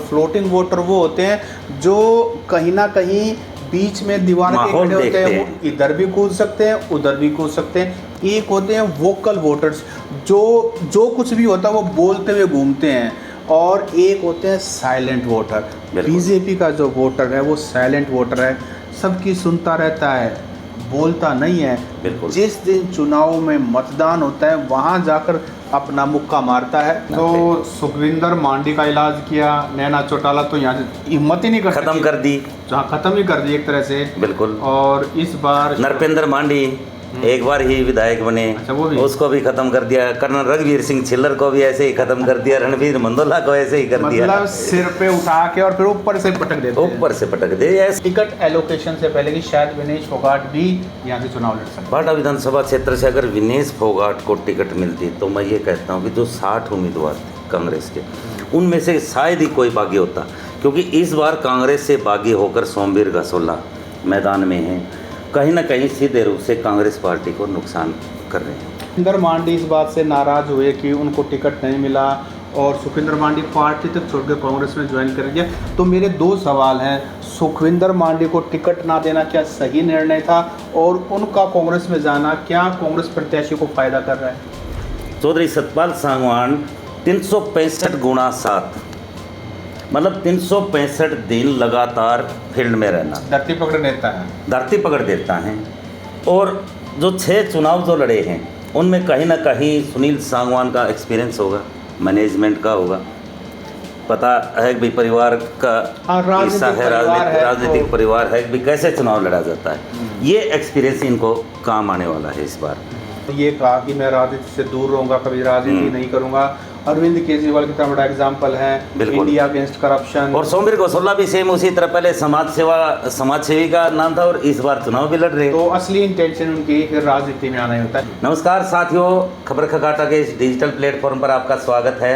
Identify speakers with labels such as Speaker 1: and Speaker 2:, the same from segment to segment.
Speaker 1: Floating voter वो होते हैं जो कहीं ना कहीं बीच में दीवार के खड़े होते हैं, वो इधर भी कूद सकते हैं उधर भी कूद सकते हैं। एक होते हैं वोकल वोटर्स जो कुछ भी होता है वो बोलते हुए घूमते हैं, और एक होते हैं साइलेंट वोटर। बीजेपी का जो वोटर है वो साइलेंट वोटर है, सबकी सुनता रहता है, बोलता नहीं है। जिस दिन चुनाव में मतदान होता है वहाँ जाकर अपना मुक्का मारता है। तो सुखविंदर मांडी का इलाज किया, नैना चौटाला तो यहाँ से हिम्मत ही नहीं कर
Speaker 2: खत्म कर दी,
Speaker 1: खत्म ही कर दी एक तरह से।
Speaker 2: बिल्कुल।
Speaker 1: और इस बार
Speaker 2: नरपेंद्र मांडी एक बार ही विधायक बने,
Speaker 1: अच्छा,
Speaker 2: उसको भी खत्म कर दिया। कर्नल रघुवीर सिंह छिल्लर को भी ऐसे ही खत्म कर दिया, रणवीर मंदोला को ऐसे ही कर दिया।
Speaker 1: मतलब सिर पे उठा के और फिर ऊपर से पटक देते हैं।
Speaker 2: ऊपर से पटक दे।
Speaker 1: टिकट एलोकेशन से पहले कि शायद विनेश फोगाट भी यहाँ से चुनाव लड़ सकते।
Speaker 2: बाड़ा विधानसभा क्षेत्र से अगर विनेश फोगाट को टिकट मिलती तो मैं ये कहता हूँ कि जो 60 उम्मीदवार थे कांग्रेस के, उनमें से शायद ही कोई बागी होता, क्योंकि इस बार कांग्रेस से बागी होकर सोमवीर घसोला मैदान में है, कहीं ना कहीं सीधे रूप से कांग्रेस पार्टी को नुकसान कर रहे हैं।
Speaker 1: सुखविंदर मांडी इस बात से नाराज़ हुए कि उनको टिकट नहीं मिला और सुखविंदर मांडी पार्टी तक छोड़कर कांग्रेस में ज्वाइन कर दिया। तो मेरे दो सवाल हैं, सुखविंदर मांडी को टिकट ना देना क्या सही निर्णय था, और उनका कांग्रेस में जाना क्या कांग्रेस प्रत्याशी को फायदा कर रहा है?
Speaker 2: चौधरी सतपाल सांगवान 365 गुणा 7 मतलब 365 दिन लगातार फील्ड में रहना,
Speaker 1: धरती पकड़ देता है।
Speaker 2: और जो 6 चुनाव जो लड़े हैं उनमें कहीं ना कहीं सुनील सांगवान का एक्सपीरियंस होगा, मैनेजमेंट का होगा, पता है कि परिवार का हिस्सा है, राजनीतिक परिवार है कि कैसे चुनाव लड़ा जाता है। ये एक्सपीरियंस इनको काम आने वाला है इस बार।
Speaker 1: ये कहा कि मैं राजनीति से दूर रहूँगा, कभी राजनीति नहीं करूँगा। अरविंद केजरीवाल की तरह बड़ा एग्जाम्पल है, इंडिया अगेंस्ट करप्शन।
Speaker 2: और सोमवीर घसोला भी सेम उसी तरह, पहले समाज सेवी का नाम था और इस बार चुनाव भी लड़ रहे हैं।
Speaker 1: तो असली इंटेंशन उनकी फिर राजनीति में आना ही होता है।
Speaker 2: नमस्कार साथियों, खबर खगाटा के इस डिजिटल प्लेटफॉर्म पर आपका स्वागत है।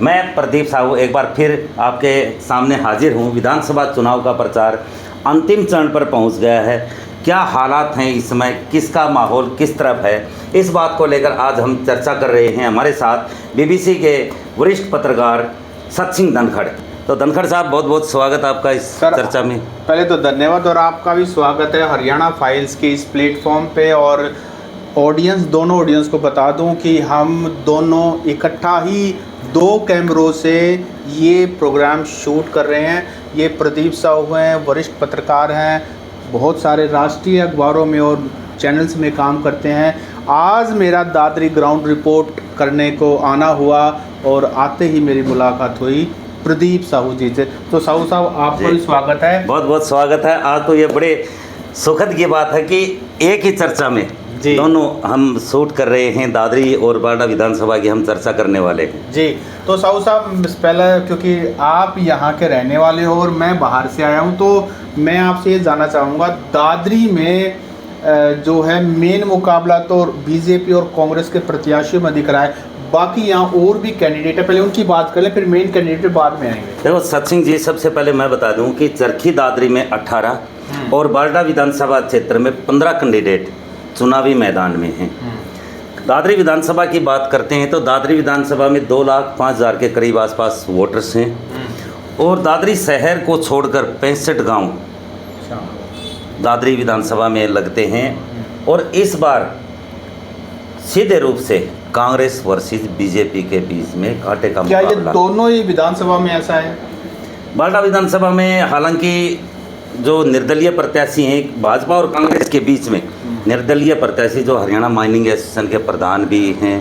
Speaker 2: मैं प्रदीप साहू एक बार फिर आपके सामने हाजिर हूँ। विधानसभा चुनाव का प्रचार अंतिम चरण पर पहुँच गया है। क्या हालात हैं इस समय, किसका माहौल किस तरफ है, इस बात को लेकर आज हम चर्चा कर रहे हैं। हमारे साथ बीबीसी के वरिष्ठ पत्रकार सतसिंह धनखड़। तो धनखड़ साहब, बहुत बहुत स्वागत आपका इस चर्चा में।
Speaker 1: पहले तो धन्यवाद, और आपका भी स्वागत है हरियाणा फाइल्स के इस प्लेटफॉर्म पे। और दोनों ऑडियंस को बता दूं कि हम दोनों इकट्ठा ही 2 कैमरों से ये प्रोग्राम शूट कर रहे हैं। ये प्रदीप साहू हैं, वरिष्ठ पत्रकार हैं, बहुत सारे राष्ट्रीय अखबारों में और चैनल्स में काम करते हैं। आज मेरा दादरी ग्राउंड रिपोर्ट करने को आना हुआ और आते ही मेरी मुलाकात हुई प्रदीप साहू जी से। तो साहू साहब, आपका भी स्वागत है।
Speaker 2: बहुत बहुत स्वागत है। आज तो ये बड़े सुखद की बात है कि एक ही चर्चा में दोनों हम शूट कर रहे हैं। दादरी और बाड़ा विधानसभा की हम चर्चा करने वाले हैं
Speaker 1: जी। तो साहू साहब, पहले क्योंकि आप यहाँ के रहने वाले हो और मैं बाहर से आया हूँ, तो मैं आपसे ये जानना चाहूँगा, दादरी में जो है मेन मुकाबला तो बीजेपी और कांग्रेस के प्रत्याशियों में दिख रहा है, बाकी यहाँ और भी कैंडिडेट है, पहले उनकी बात कर लें, फिर मेन कैंडिडेट बाद में आएंगे।
Speaker 2: देखो सतसिंह जी, सबसे पहले मैं बता दूं कि चरखी दादरी में 18 और बाड़ा विधानसभा क्षेत्र में 15 कैंडिडेट चुनावी मैदान में हैं। दादरी विधानसभा की बात करते हैं तो दादरी विधानसभा में 2,05,000 के करीब आसपास वोटर्स हैं, और दादरी शहर को छोड़कर 65 गांव दादरी विधानसभा में लगते हैं। और इस बार सीधे रूप से कांग्रेस वर्सेस बीजेपी के बीच में कांटे का मुकाबला।
Speaker 1: क्या ये दोनों ही विधानसभा में ऐसा है?
Speaker 2: बाड़ा विधानसभा में हालांकि जो निर्दलीय प्रत्याशी हैं भाजपा और कांग्रेस के बीच में, निर्दलीय प्रत्याशी जो हरियाणा माइनिंग एसोसिएशन के प्रधान भी हैं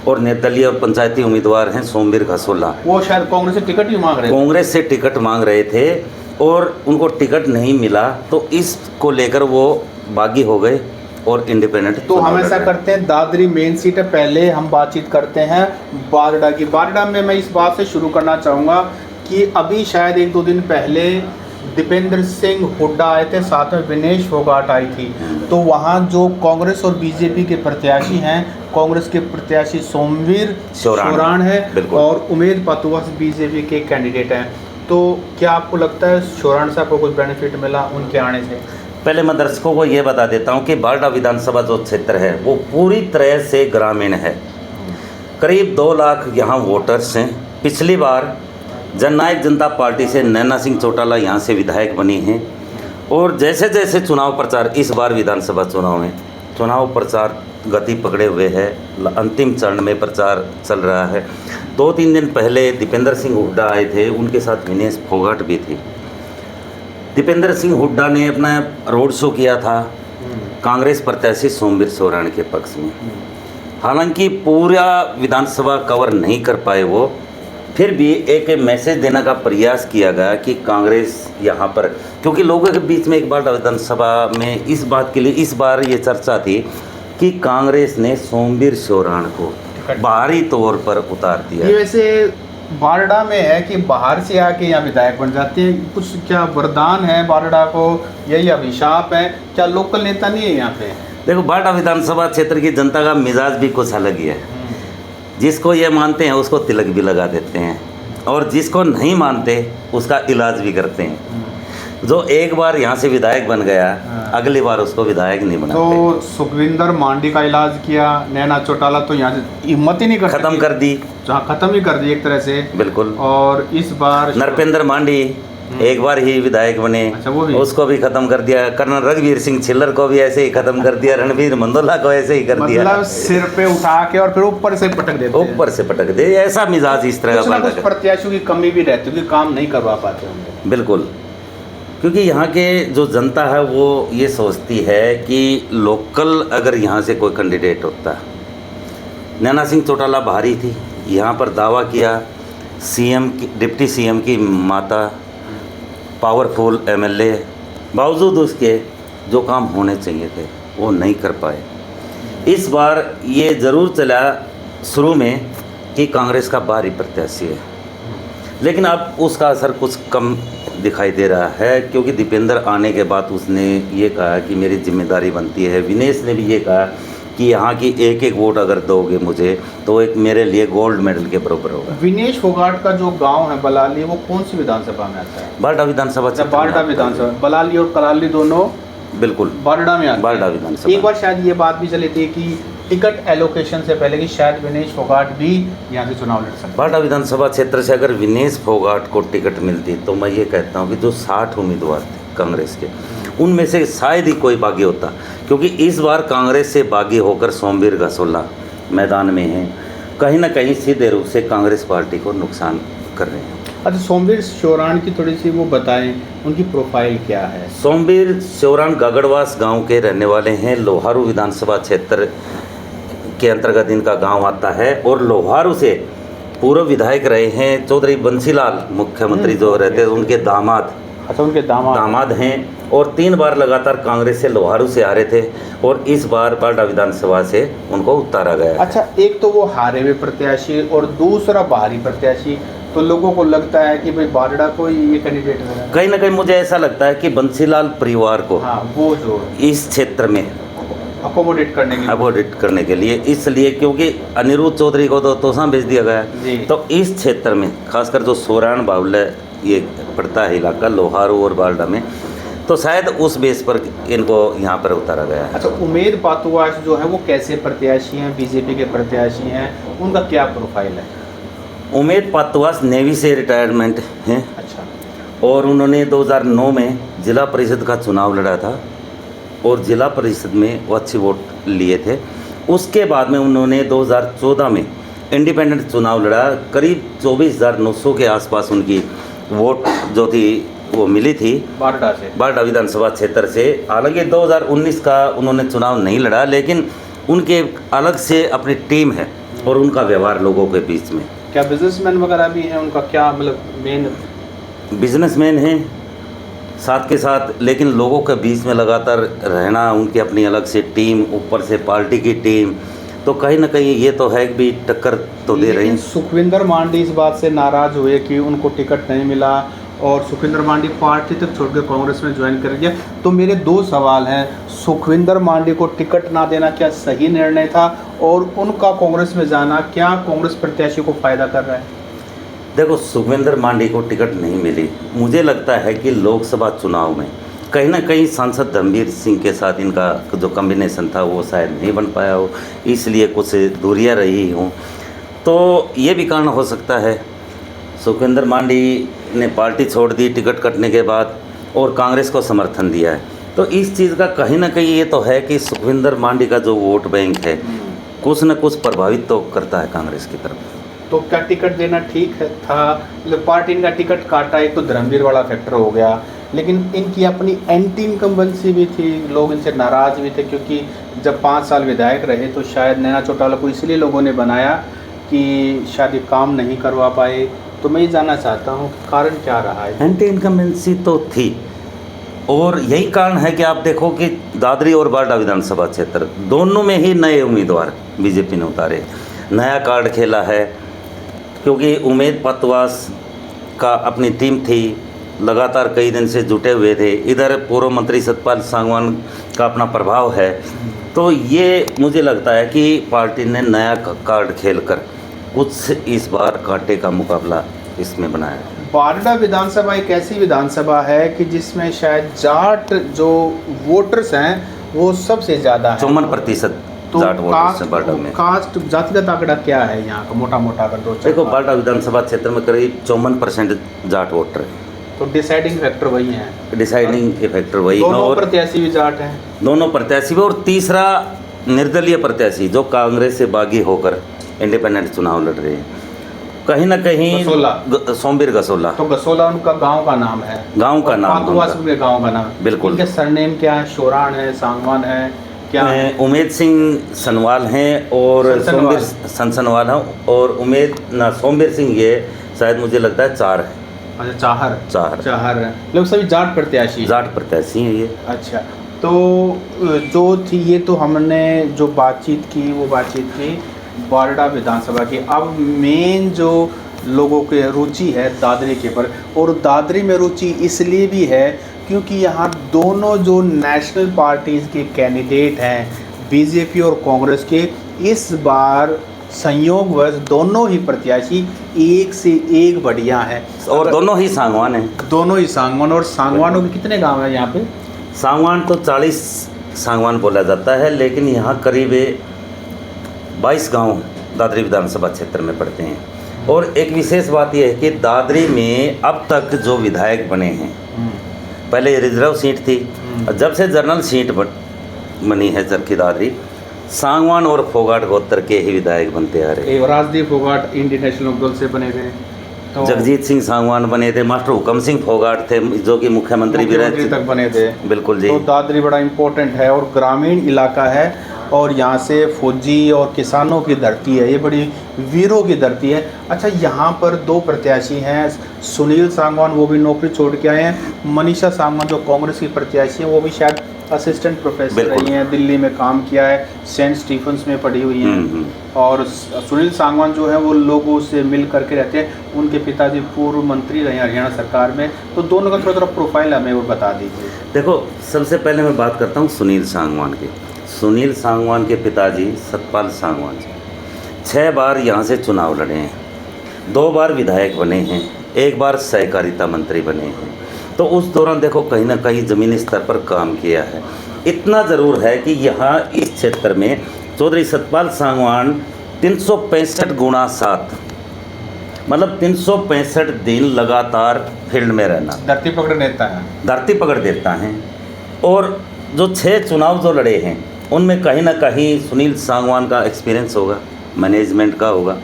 Speaker 2: और निर्दलीय और पंचायती उम्मीदवार हैं सोमवीर घसोला,
Speaker 1: वो शायद कांग्रेस से टिकट ही मांग रहे थे।
Speaker 2: कांग्रेस से टिकट मांग रहे थे और उनको टिकट नहीं मिला, तो इसको लेकर वो बागी हो गए और इंडिपेंडेंट।
Speaker 1: तो हम ऐसा करते हैं, दादरी मेन सीट है, पहले हम बातचीत करते हैं बारडा की। बारडा में मैं इस बात से शुरू करना चाहूँगा कि अभी शायद 1-2 दिन पहले दीपेंद्र सिंह हुड्डा आए थे, साथ में विनेश फोगाट आई थी। तो वहाँ जो कांग्रेस और बीजेपी के प्रत्याशी हैं, कांग्रेस के प्रत्याशी सोमवीर शोराण है और उमेद पातुवास बीजेपी के कैंडिडेट हैं। तो क्या आपको लगता है शोराण साहब को कुछ बेनिफिट मिला उनके आने से?
Speaker 2: पहले मैं दर्शकों को ये बता देता हूँ कि बाड़ा विधानसभा जो क्षेत्र है वो पूरी तरह से ग्रामीण है। करीब 2 लाख यहाँ वोटर्स हैं। पिछली बार जननायक जनता पार्टी से नैना सिंह चौटाला यहाँ से विधायक बनी हैं और जैसे जैसे चुनाव प्रचार इस बार विधानसभा चुनाव में चुनाव प्रचार गति पकड़े हुए है, अंतिम चरण में प्रचार चल रहा है। 2-3 दिन पहले दीपेंद्र सिंह हुड्डा आए थे, उनके साथ विनेश फोगाट भी थी। दीपेंद्र सिंह हुड्डा ने अपना रोड शो किया था कांग्रेस प्रत्याशी सोमवीर सोराण के पक्ष में। हालांकि पूरा विधानसभा कवर नहीं कर पाए वो, फिर भी एक मैसेज देने का प्रयास किया गया कि कांग्रेस यहाँ पर, क्योंकि लोगों के बीच में एक बार विधानसभा में इस बात के लिए इस बार ये चर्चा थी कि कांग्रेस ने सोमवीर सोराण को बाहरी तौर पर उतार दिया।
Speaker 1: ये वैसे बारडा में है कि बाहर से आके यहाँ विधायक बन जाते हैं, कुछ क्या वरदान है बारडा को, यही अभिशाप है, क्या लोकल नेता नहीं है यहाँ पे?
Speaker 2: देखो, बारडा विधानसभा क्षेत्र की जनता का मिजाज भी कुछ अलग ही है। जिसको ये मानते हैं उसको तिलक भी लगा देते हैं और जिसको नहीं मानते उसका इलाज भी करते हैं। जो एक बार यहाँ से विधायक बन गया अगली बार उसको विधायक नहीं बनाते।
Speaker 1: तो सुखविंदर मांडी का इलाज किया, नैना चौटाला तो यहाँ से हिम्मत ही नहीं कर
Speaker 2: खत्म कर दी,
Speaker 1: जहाँ खत्म ही कर दी एक तरह से।
Speaker 2: बिल्कुल।
Speaker 1: और इस बार
Speaker 2: नरपेंद्र मांडी एक बार ही विधायक बने,
Speaker 1: अच्छा, वो भी
Speaker 2: उसको भी खत्म कर दिया। कर्नल रघुवीर सिंह छिल्लर को भी ऐसे ही खत्म कर दिया, रणवीर मंदोला को ऐसे ही कर दिया।
Speaker 1: मतलब सिर पे उठा के और फिर ऊपर से पटक देते हैं।
Speaker 2: ऊपर से पटक दे, ऐसा मिजाज इस तरह का।
Speaker 1: कुछ प्रत्याशियों की कमी भी रहती है, काम नहीं करवा पाते होंगे।
Speaker 2: बिल्कुल, क्योंकि यहाँ के जो जनता है वो ये सोचती है कि लोकल अगर यहाँ से कोई कैंडिडेट होता, नैना सिंह चौटाला बाहरी थी, यहाँ पर दावा किया सीएम की, डिप्टी सीएम की माता, पावरफुल एमएलए, बावजूद उसके जो काम होने चाहिए थे वो नहीं कर पाए। इस बार ये ज़रूर चला शुरू में कि कांग्रेस का बाहरी प्रत्याशी है, लेकिन अब उसका असर कुछ कम दिखाई दे रहा है, क्योंकि दीपेंद्र आने के बाद उसने ये कहा कि मेरी जिम्मेदारी बनती है। विनेश ने भी ये कहा कि यहाँ की एक एक वोट अगर दोगे मुझे तो एक मेरे लिए गोल्ड मेडल के बराबर होगा।
Speaker 1: विनेश फोगाट का जो गांव है बलाली, वो कौन सी विधानसभा में आता है?
Speaker 2: बारडा विधानसभा।
Speaker 1: बारडा विधानसभा, बलाली और कराली दोनों
Speaker 2: बिल्कुल
Speaker 1: बारडा में आते हैं।
Speaker 2: बारडा विधानसभा।
Speaker 1: एक बार शायद ये बात भी चली थी कि टिकट एलोकेशन से पहले कि शायद विनेश फोगाट भी यहाँ से चुनाव लड़ सकते हैं।
Speaker 2: बारडा विधानसभा क्षेत्र से अगर विनेश फोगाट को टिकट मिलती तो मैं ये कहता हूँ कि जो 60 उम्मीदवार थे कांग्रेस के, उनमें से शायद ही कोई बागी होता, क्योंकि इस बार कांग्रेस से बागी होकर सोमवीर घसोला मैदान में हैं, कहीं ना कहीं सीधे रूप से कांग्रेस पार्टी को नुकसान कर रहे हैं।
Speaker 1: अच्छा, सोमवीर सोराण की थोड़ी सी वो बताएं, उनकी प्रोफाइल क्या है?
Speaker 2: सोमवीर सोराण गागड़वास गांव के रहने वाले हैं। लोहारू विधानसभा क्षेत्र के अंतर्गत इनका गांव आता है और लोहारू से पूर्व विधायक रहे हैं चौधरी बंसीलाल, मुख्यमंत्री जो रहते हैं उनके दामाद।
Speaker 1: अच्छा, उनके दामाद
Speaker 2: हैं और 3 बार लगातार कांग्रेस से लोहारू से हारे थे और इस बार बारडा विधानसभा से उनको उतारा गया।
Speaker 1: अच्छा, एक तो वो हारे हुए प्रत्याशी और दूसरा बाहरी प्रत्याशी, तो लोगों को लगता है कि भाई बारडा को ये कैंडिडेट है।
Speaker 2: कहीं ना कहीं मुझे ऐसा लगता है कि बंसीलाल परिवार को
Speaker 1: वो जो
Speaker 2: इस क्षेत्र में
Speaker 1: अकोमोडेट
Speaker 2: करने के लिए इसलिए क्योंकि अनिरुद्ध चौधरी को तो तोसा भेज दिया गया, तो इस क्षेत्र में खासकर जो सोराण बावले ये पड़ता है इलाका लोहारू और बारडा में, तो शायद उस बेस पर इनको यहाँ पर उतारा गया है।
Speaker 1: अच्छा, उमेद पातुआस जो है वो कैसे प्रत्याशी हैं? बीजेपी के प्रत्याशी हैं, उनका क्या प्रोफाइल है?
Speaker 2: उमेद पातुआस नेवी से रिटायरमेंट हैं।
Speaker 1: अच्छा।
Speaker 2: और उन्होंने 2009 में जिला परिषद का चुनाव लड़ा था और जिला परिषद में वो अच्छी वोट लिए थे। उसके बाद में उन्होंने 2014 में इंडिपेंडेंट चुनाव लड़ा, करीब 24,900 के आसपास उनकी वोट जो थी वो मिली थी बारडा विधानसभा क्षेत्र से। हालांकि 2019 का उन्होंने चुनाव नहीं लड़ा, लेकिन उनके अलग से अपनी टीम है और उनका व्यवहार लोगों के बीच में।
Speaker 1: क्या बिजनेसमैन वगैरह भी हैं? उनका क्या मतलब मेन
Speaker 2: बिजनेसमैन हैं साथ के साथ, लेकिन लोगों के बीच में लगातार रहना, उनकी अपनी अलग से टीम, ऊपर से पार्टी की टीम, तो कहीं ना कहीं ये तो है कि भी टक्कर तो दे रही है।
Speaker 1: सुखविंदर मांडी इस बात से नाराज़ हुए कि उनको टिकट नहीं मिला और सुखविंदर मांडी पार्टी तक छोड़कर कांग्रेस में ज्वाइन कर गया। तो मेरे 2 सवाल हैं, सुखविंदर मांडी को टिकट ना देना क्या सही निर्णय था, और उनका कांग्रेस में जाना क्या कांग्रेस प्रत्याशी को फ़ायदा कर रहा है?
Speaker 2: देखो, सुखविंदर मांडी को टिकट नहीं मिली, मुझे लगता है कि लोकसभा चुनाव में कहीं ना कहीं सांसद धर्मवीर सिंह के साथ इनका जो कॉम्बिनेशन था वो शायद नहीं बन पाया हो, इसलिए कुछ दूरियां रही हों, तो ये भी कारण हो सकता है। सुखविंदर मांडी ने पार्टी छोड़ दी टिकट कटने के बाद और कांग्रेस को समर्थन दिया है, तो इस चीज़ का कहीं ना कहीं ये तो है कि सुखविंदर मांडी का जो वोट बैंक है कुछ न कुछ प्रभावित तो करता है कांग्रेस की तरफ।
Speaker 1: तो क्या टिकट देना ठीक है था? मतलब पार्टी इनका टिकट काटा, एक तो धर्मवीर वाला फैक्टर हो गया, लेकिन इनकी अपनी एंटी इनकम्बेंसी भी थी, लोग इनसे नाराज़ भी थे क्योंकि जब 5 साल विधायक रहे तो शायद नैना चौटाला को इसलिए लोगों ने बनाया कि शायद ये काम नहीं करवा पाए। तो मैं ये जानना चाहता हूँ कारण क्या रहा है?
Speaker 2: एंटी इनकम्बेंसी तो थी और यही कारण है कि आप देखो कि दादरी और बारडा विधानसभा क्षेत्र दोनों में ही नए उम्मीदवार बीजेपी ने उतारे, नया कार्ड खेला है क्योंकि उमेद पतवास का अपनी टीम थी, लगातार कई दिन से जुटे हुए थे, इधर पूर्व मंत्री सतपाल सांगवान का अपना प्रभाव है, तो ये मुझे लगता है कि पार्टी ने नया कार्ड खेलकर कुछ इस बार कांटे का मुकाबला इसमें बनाया।
Speaker 1: बारडा विधानसभा एक ऐसी विधानसभा है कि जिसमें शायद जाट जो वोटर्स हैं वो सबसे ज़्यादा है,
Speaker 2: 54%
Speaker 1: तो
Speaker 2: जाट वोटर्स हैं बारडा में।
Speaker 1: कास्ट जातिगत आंकड़ा क्या है यहाँ का, मोटा मोटा अगर दो
Speaker 2: देखो बारडा विधानसभा क्षेत्र में करीब 54% जाट वोटर है,
Speaker 1: तो डिसाइडिंग फैक्टर वही है,
Speaker 2: डिसाइडिंग फैक्टर वही है।
Speaker 1: दोनों
Speaker 2: और
Speaker 1: प्रत्याशी भी जाट हैं,
Speaker 2: दोनों प्रत्याशी भी, और तीसरा निर्दलीय प्रत्याशी जो कांग्रेस से बागी होकर इंडिपेंडेंट चुनाव लड़ रहे हैं, कहीं ना कहीं सोमवीर गसोला।
Speaker 1: तो गसोला उनका गांव का नाम है,
Speaker 2: गांव का नाम,
Speaker 1: उनके गांव का नाम,
Speaker 2: बिल्कुल।
Speaker 1: इनके सरनेम क्या है? शोरान है, सांगवान है, क्या है?
Speaker 2: उमेद सिंह सनवाल हैं और सोमवीर सनवाल हैं, और उमेद ना सोमवीर सिंह ये शायद मुझे लगता है 4 है।
Speaker 1: अच्छा, चाहर है, लोग सभी जाट प्रत्याशी
Speaker 2: हैं ये।
Speaker 1: अच्छा, तो जो थी ये तो हमने जो बातचीत की वो बातचीत की बारडा विधानसभा की। अब मेन जो लोगों की रुचि है दादरी के पर, और दादरी में रुचि इसलिए भी है क्योंकि यहाँ दोनों जो नेशनल पार्टीज़ के कैंडिडेट हैं बीजेपी और कांग्रेस के, इस बार संयोगवश दोनों ही प्रत्याशी एक से एक बढ़िया हैं
Speaker 2: और दोनों ही सांगवान हैं।
Speaker 1: दोनों ही सांगवान। और सांगवानों के कितने गांव हैं यहाँ पे?
Speaker 2: सांगवान तो 40 सांगवान बोला जाता है, लेकिन यहाँ करीब 22 गांव दादरी विधानसभा क्षेत्र में पड़ते हैं। और एक विशेष बात यह है कि दादरी में अब तक जो विधायक बने हैं, पहले रिजर्व सीट थी, जब से जनरल सीट बनी है चरखी दादरी, सांगवान और फोगाट गोत्र के ही विधायक बनते आ रहे हैं।
Speaker 1: राजदीप फोगाट इंडियन नेशनल लोकदल से बने थे, तो
Speaker 2: जगजीत सिंह सांगवान बने थे, मास्टर हुकम सिंह फोगाट थे जो कि मुख्यमंत्री भी रहे
Speaker 1: तक बने थे।
Speaker 2: बिल्कुल जी।
Speaker 1: तो दादरी बड़ा इम्पोर्टेंट है और ग्रामीण इलाका है, और यहाँ से फौजी और किसानों की धरती है, ये बड़ी वीरों की धरती है। अच्छा, यहाँ पर 2 प्रत्याशी हैं, सुनील सांगवान वो भी नौकरी छोड़ के आए हैं, मनीषा सांगवान जो कांग्रेस की प्रत्याशी हैं वो भी शायद असिस्टेंट प्रोफेसर रही हैं, दिल्ली में काम किया है, सेंट स्टीफन्स में पढ़ी हुई हैं। और सुनील सांगवान जो है वो लोगों से मिल करके रहते हैं, उनके पिताजी पूर्व मंत्री रहे हरियाणा सरकार में। तो दोनों का थोड़ा प्रोफाइल हमें वो बता दीजिए।
Speaker 2: देखो, सबसे पहले मैं बात करता हूँ सुनील सांगवान की। सुनील सांगवान के पिताजी सतपाल सांगवान 6 बार यहाँ से चुनाव लड़े हैं, 2 बार विधायक बने हैं, 1 बार सहकारिता मंत्री बने हैं। तो उस दौरान देखो कहीं ना कहीं ज़मीनी स्तर पर काम किया है। इतना ज़रूर है कि यहाँ इस क्षेत्र में चौधरी सतपाल सांगवान 365 गुणा 7 मतलब 365 दिन लगातार फील्ड में रहना,
Speaker 1: धरती पकड़ देता है। और
Speaker 2: जो 6 चुनाव जो लड़े हैं उनमें कहीं ना कहीं सुनील सांगवान का एक्सपीरियंस होगा, मैनेजमेंट का होगा,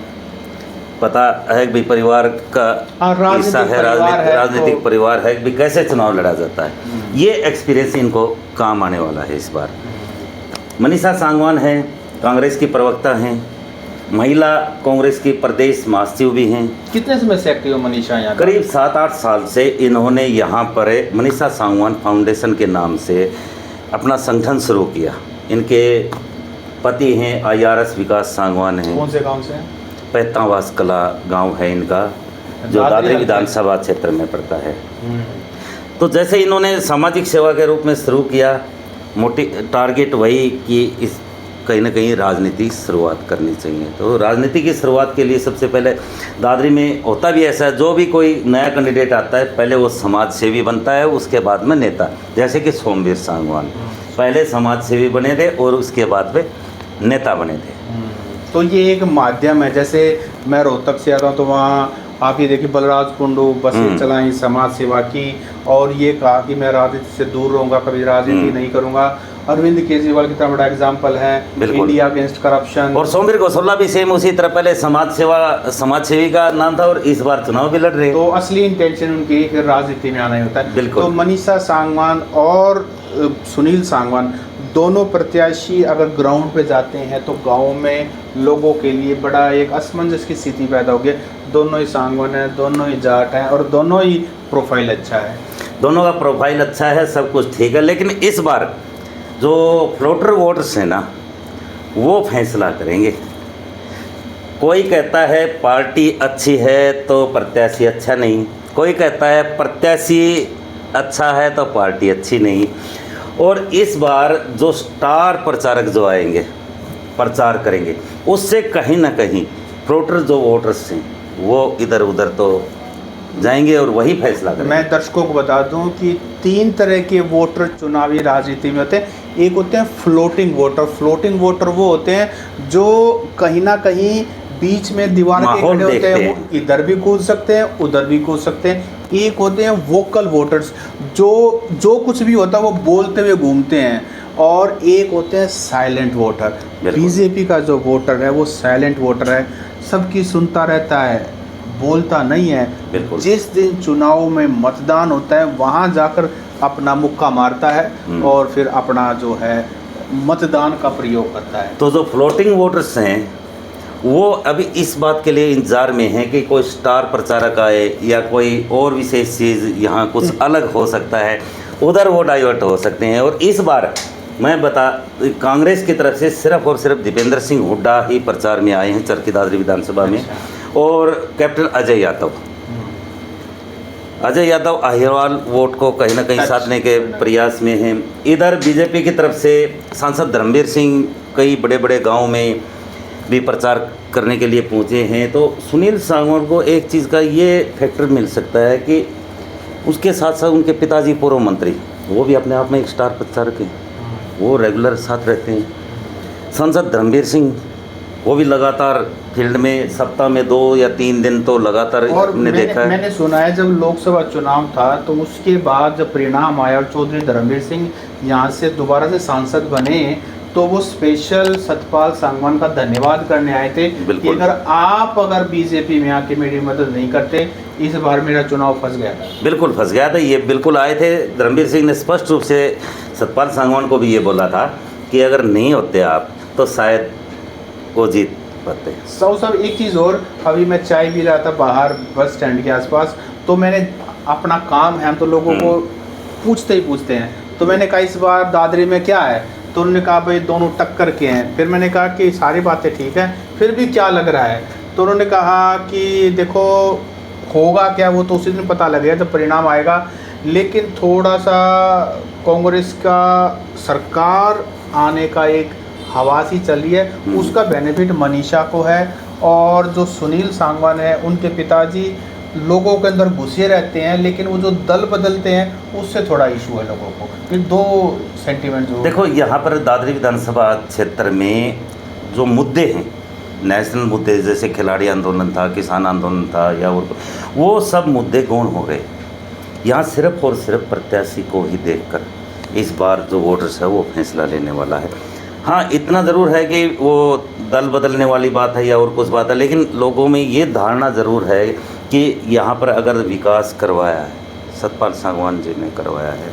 Speaker 2: पता है कि परिवार का हिस्सा है, राजनीतिक परिवार है कि कैसे चुनाव लड़ा जाता है, ये एक्सपीरियंस इनको काम आने वाला है इस बार। मनीषा सांगवान हैं, कांग्रेस की प्रवक्ता हैं, महिला कांग्रेस की प्रदेश महासचिव भी हैं।
Speaker 1: कितने समय से एक्टिव है मनीषा यहाँ?
Speaker 2: करीब 7-8 साल से इन्होंने यहाँ पर मनीषा सांगवान फाउंडेशन के नाम से अपना संगठन शुरू किया। इनके पति हैं IRS विकास सांगवान हैं।
Speaker 1: कौन से गांव से?
Speaker 2: पैतावास कला गांव है इनका, जो दादरी विधानसभा क्षेत्र में पड़ता है। तो जैसे इन्होंने सामाजिक सेवा के रूप में शुरू किया, मोटी टारगेट वही कि इस कहीं ना कहीं राजनीति शुरुआत करनी चाहिए। तो राजनीति की शुरुआत के लिए सबसे पहले दादरी में होता भी ऐसा है, जो भी कोई नया कैंडिडेट आता है पहले वो समाज सेवी बनता है, उसके बाद में नेता। जैसे कि सोमवीर सांगवान पहले समाज सेवी बने थे और उसके बाद में नेता बने थे।
Speaker 1: तो ये एक माध्यम है, जैसे मैं रोहतक से आता हूँ तो वहाँ आप ये देखिए बलराज कुंडू बसें चलाई समाज सेवा की और ये कहा कि मैं राजनीति से दूर रहूंगा, कभी राजनीति नहीं करूंगा। अरविंद केजरीवाल की तरह बड़ा एग्जाम्पल है, इंडिया अगेंस्ट करप्शन।
Speaker 2: और सोमवीर गौसोला भी सेम उसी तरह, पहले समाज सेवी का नाम था और इस बार चुनाव भी लड़ रहे।
Speaker 1: तो असली इंटेंशन उनकी फिर राजनीति में आना ही होता है।
Speaker 2: बिल्कुल।
Speaker 1: तो मनीषा सांगवान और सुनील सांगवान दोनों प्रत्याशी अगर ग्राउंड पे जाते हैं तो गाँव में लोगों के लिए बड़ा एक असमंजस की स्थिति पैदा होगी। दोनों ही सांगवान है, दोनों ही जाट हैं और दोनों ही प्रोफाइल अच्छा है।
Speaker 2: दोनों का प्रोफाइल अच्छा है, सब कुछ ठीक है, लेकिन इस बार जो फ्लोटर वोटर्स हैं ना, वो फैसला करेंगे। कोई कहता है पार्टी अच्छी है तो प्रत्याशी अच्छा नहीं, कोई कहता है प्रत्याशी अच्छा है तो पार्टी अच्छी नहीं। और इस बार जो स्टार प्रचारक जो आएंगे, प्रचार करेंगे, उससे कहीं ना कहीं फ्लोटर जो वोटर्स हैं वो इधर उधर तो जाएंगे और वही फैसला करेंगे।
Speaker 1: मैं दर्शकों को बता दूं कि 3 तरह के वोटर चुनावी राजनीति में होते हैं। एक होते हैं फ्लोटिंग वोटर। फ्लोटिंग वोटर वो होते हैं जो कहीं ना कहीं बीच में दीवार के खड़े होते हैं, वो इधर भी कूद सकते हैं उधर भी कूद सकते हैं। एक होते हैं वोकल वोटर्स, जो कुछ भी होता है वो बोलते हुए घूमते हैं। और एक होते हैं साइलेंट वोटर। बीजेपी का जो वोटर है वो साइलेंट वोटर है, सबकी सुनता रहता है, बोलता नहीं है। जिस दिन चुनाव में मतदान होता है वहाँ जाकर अपना मुक्का मारता है और फिर अपना जो है मतदान का प्रयोग करता है।
Speaker 2: तो जो फ्लोटिंग वोटर्स हैं वो अभी इस बात के लिए इंतजार में हैं कि कोई स्टार प्रचारक आए या कोई और विशेष चीज़, यहाँ कुछ अलग हो सकता है, उधर वो डाइवर्ट हो सकते हैं। और इस बार मैं कांग्रेस की तरफ से सिर्फ और सिर्फ दीपेंद्र सिंह हुड्डा ही प्रचार में आए हैं चरखी दादरी विधानसभा में, और कैप्टन अजय यादव अहिरवाल वोट को कहीं ना कहीं साधने के प्रयास में हैं। इधर बीजेपी की तरफ से सांसद धर्मवीर सिंह कई बड़े बड़े गांव में भी प्रचार करने के लिए पहुंचे हैं। तो सुनील सांगवान को एक चीज़ का ये फैक्टर मिल सकता है कि उसके साथ साथ उनके पिताजी पूर्व मंत्री, वो भी अपने आप में एक स्टार प्रचारक हैं, वो रेगुलर साथ रहते हैं। सांसद धर्मवीर सिंह वो भी लगातार फील्ड में सप्ताह में 2 या 3 दिन तो लगातार हमने देखा है।
Speaker 1: मैंने सुना है जब लोकसभा चुनाव था तो उसके बाद जब परिणाम आया और चौधरी धर्मवीर सिंह यहाँ से दोबारा से सांसद बने तो वो स्पेशल सतपाल सांगवान का धन्यवाद करने आए थे कि अगर बीजेपी में आके मेरी मदद नहीं करते इस बार मेरा चुनाव फंस गया था।
Speaker 2: बिल्कुल फंस गया था, ये बिल्कुल आए थे। धर्मवीर सिंह ने स्पष्ट रूप से सतपाल सांगवान को भी ये बोला था कि अगर नहीं होते आप तो शायद वो जीत पाते।
Speaker 1: सब एक चीज़ और, अभी मैं चाय पी रहा था बाहर बस स्टैंड के आसपास, तो मैंने अपना काम है, हम तो लोगों को पूछते हैं, तो मैंने कहा इस बार दादरी में क्या है, तो उन्होंने कहा भाई दोनों टक्कर के हैं। फिर मैंने कहा कि सारी बातें ठीक हैं, फिर भी क्या लग रहा है, तो उन्होंने कहा कि देखो होगा क्या वो तो उसी दिन पता लगेगा जब परिणाम आएगा, लेकिन थोड़ा सा कांग्रेस का सरकार आने का एक हवा सी चल रही है, उसका बेनिफिट मनीषा को है। और जो सुनील सांगवान है उनके पिताजी लोगों के अंदर घुसे रहते हैं, लेकिन वो जो दल बदलते हैं उससे थोड़ा इशू है लोगों को। फिर 2 सेंटीमेंट जो
Speaker 2: देखो यहाँ पर दादरी विधानसभा क्षेत्र में जो मुद्दे हैं, नेशनल मुद्दे जैसे खिलाड़ी आंदोलन था, किसान आंदोलन था, या और वो सब मुद्दे गौण हो गए। यहाँ सिर्फ और सिर्फ प्रत्याशी को ही देखकर इस बार जो वोटर्स है वो फैसला लेने वाला है। हाँ, इतना ज़रूर है कि वो दल बदलने वाली बात है या और कुछ बात है, लेकिन लोगों में ये धारणा ज़रूर है कि यहाँ पर अगर विकास करवाया है, सतपाल सांगवान जी ने करवाया है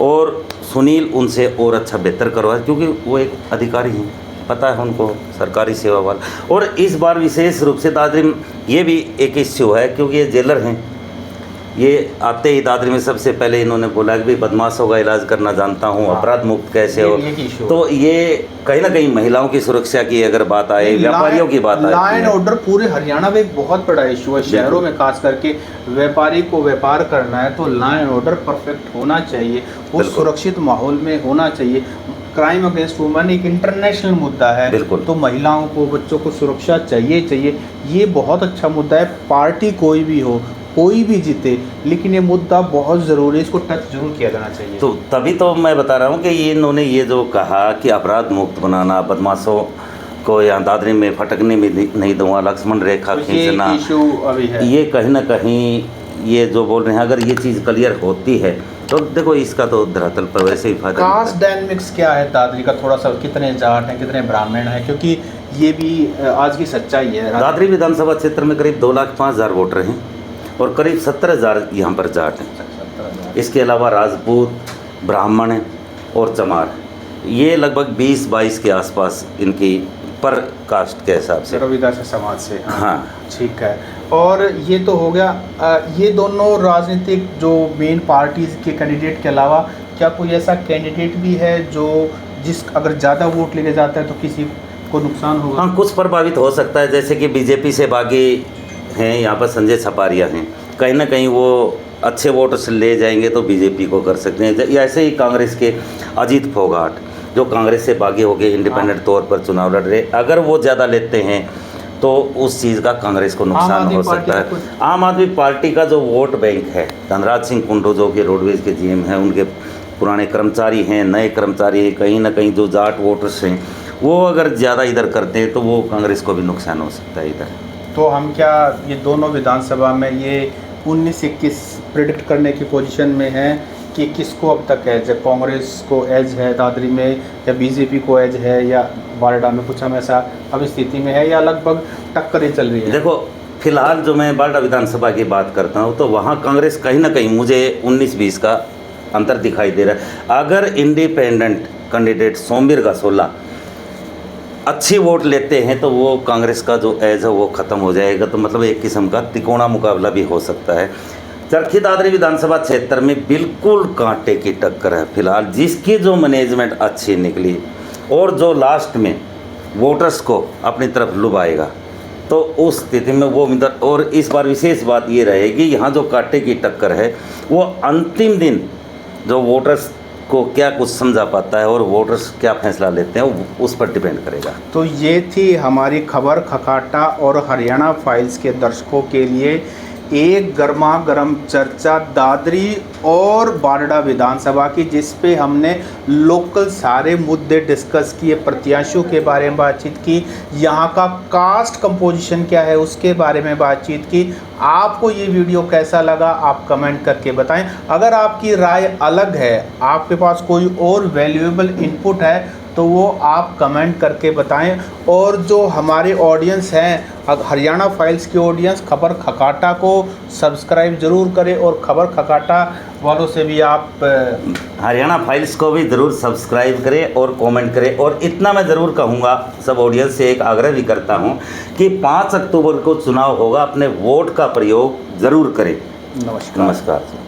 Speaker 2: और सुनील उनसे और अच्छा बेहतर करवाया, क्योंकि वो एक अधिकारी हैं, पता है उनको सरकारी सेवा वाला। और इस बार विशेष रूप से दादरी में ये भी एक इश्यू है, क्योंकि ये जेलर हैं, ये आते ही दादरी में सबसे पहले इन्होंने बोला कि भाई बदमाशों का इलाज करना जानता हूँ, अपराध मुक्त कैसे हो। तो ये कहीं ना कहीं महिलाओं की सुरक्षा की अगर बात आए, व्यापारियों की बात आए,
Speaker 1: लॉ एंड ऑर्डर पूरे हरियाणा में एक बहुत बड़ा इशू है। शहरों में खास करके व्यापारी को व्यापार करना है तो लॉ एंड ऑर्डर परफेक्ट होना चाहिए, वो सुरक्षित माहौल में होना चाहिए। क्राइम अगेंस्ट वुमेन एक इंटरनेशनल मुद्दा है, तो महिलाओं को, बच्चों को सुरक्षा चाहिए। ये बहुत अच्छा मुद्दा है। पार्टी कोई भी हो, कोई भी जीते, लेकिन ये मुद्दा बहुत ज़रूरी है, इसको टच जरूर किया जाना चाहिए।
Speaker 2: तो तभी तो मैं बता रहा हूँ कि ये इन्होंने ये जो कहा कि अपराध मुक्त बनाना, बदमाशों को यहाँ दादरी में फटकने में नहीं दूंगा, लक्ष्मण रेखा
Speaker 1: तो
Speaker 2: खींचना,
Speaker 1: ये इशू अभी है।
Speaker 2: ये कहीं ना कहीं ये जो बोल रहे हैं, अगर ये चीज़ क्लियर होती है तो देखो इसका तो धरातल पर वैसे ही फायदा
Speaker 1: कास्ट डायनेमिक्स क्या है दादरी का, थोड़ा सा कितने जाट हैं, कितने ब्राह्मण हैं, क्योंकि ये भी आज की सच्चाई है।
Speaker 2: दादरी विधानसभा क्षेत्र में करीब 2,05,000 वोटर हैं और करीब 70,000 यहाँ पर जाट हैं। इसके अलावा राजपूत, ब्राह्मण और चमार, ये लगभग 20-22 के आसपास इनकी पर कास्ट के हिसाब से,
Speaker 1: रविदास समाज से।
Speaker 2: हाँ
Speaker 1: ठीक है। और ये तो हो गया, ये दोनों राजनीतिक जो मेन पार्टीज के कैंडिडेट के अलावा क्या कोई ऐसा कैंडिडेट भी है जो अगर ज़्यादा वोट लेके जाता है तो किसी को नुकसान होगा?
Speaker 2: हाँ, कुछ प्रभावित हो सकता है, जैसे कि बीजेपी से बागी हैं यहाँ पर संजय छपारिया हैं, कहीं ना कहीं वो अच्छे वोटर्स ले जाएंगे तो बीजेपी को कर सकते हैं। ऐसे ही कांग्रेस के अजीत फोगाट जो कांग्रेस से बागी हो गए, इंडिपेंडेंट तौर पर चुनाव लड़ रहे, अगर वो ज़्यादा लेते हैं तो उस चीज़ का कांग्रेस को नुकसान हो सकता है। आम आदमी पार्टी का जो वोट बैंक है, धनराज सिंह कुंडू जो कि रोडवेज के जीएम हैं, उनके पुराने कर्मचारी हैं, नए कर्मचारी हैं, कहीं ना कहीं जो जाट वोटर्स हैं वो अगर ज़्यादा इधर करते हैं तो वो कांग्रेस को भी नुकसान हो सकता है इधर।
Speaker 1: तो हम क्या ये दोनों विधानसभा में ये 19-21 प्रिडिक्ट करने की पोजीशन में हैं कि किसको अब तक एज है? कांग्रेस को एज है दादरी में, या बीजेपी को एज है, या बारडा में कुछ हम ऐसा अब स्थिति में है, या लगभग टक्करें चल रही है?
Speaker 2: देखो फिलहाल जो मैं बारडा विधानसभा की बात करता हूँ तो वहाँ कांग्रेस कहीं ना कहीं मुझे 19-20 का अंतर दिखाई दे रहा है। अगर इंडिपेंडेंट कैंडिडेट सोमवीर गसोला अच्छी वोट लेते हैं तो वो कांग्रेस का जो एज है वो ख़त्म हो जाएगा, तो मतलब एक किस्म का तिकोना मुकाबला भी हो सकता है। चरखी दादरी विधानसभा क्षेत्र में बिल्कुल कांटे की टक्कर है फिलहाल, जिसकी जो मैनेजमेंट अच्छी निकली और जो लास्ट में वोटर्स को अपनी तरफ लुभाएगा तो उस स्थिति में वो मित्र। और इस बार विशेष बात ये रहेगी, यहाँ जो कांटे की टक्कर है वो अंतिम दिन जो वोटर्स को क्या कुछ समझा पाता है और वोटर्स क्या फैसला लेते हैं उस पर डिपेंड करेगा।
Speaker 1: तो ये थी हमारी खबर खकाटा और हरियाणा फाइल्स के दर्शकों के लिए एक गर्मा गर्म चर्चा दादरी और बारडा विधानसभा की, जिस पे हमने लोकल सारे मुद्दे डिस्कस किए, प्रत्याशियों के बारे में बातचीत की, यहाँ का कास्ट कंपोजिशन क्या है उसके बारे में बातचीत की। आपको ये वीडियो कैसा लगा आप कमेंट करके बताएं। अगर आपकी राय अलग है, आपके पास कोई और वैल्यूएबल इनपुट है तो वो आप कमेंट करके बताएं। और जो हमारे ऑडियंस हैं, हरियाणा फाइल्स की ऑडियंस, खबर खकाटा को सब्सक्राइब ज़रूर करें और खबर खकाटा वालों से भी आप
Speaker 2: हरियाणा फाइल्स को भी ज़रूर सब्सक्राइब करें और कमेंट करें। और इतना मैं ज़रूर कहूँगा, सब ऑडियंस से एक आग्रह भी करता हूँ कि 5 अक्टूबर को चुनाव होगा, अपने वोट का प्रयोग ज़रूर करें।
Speaker 1: नमस्कार।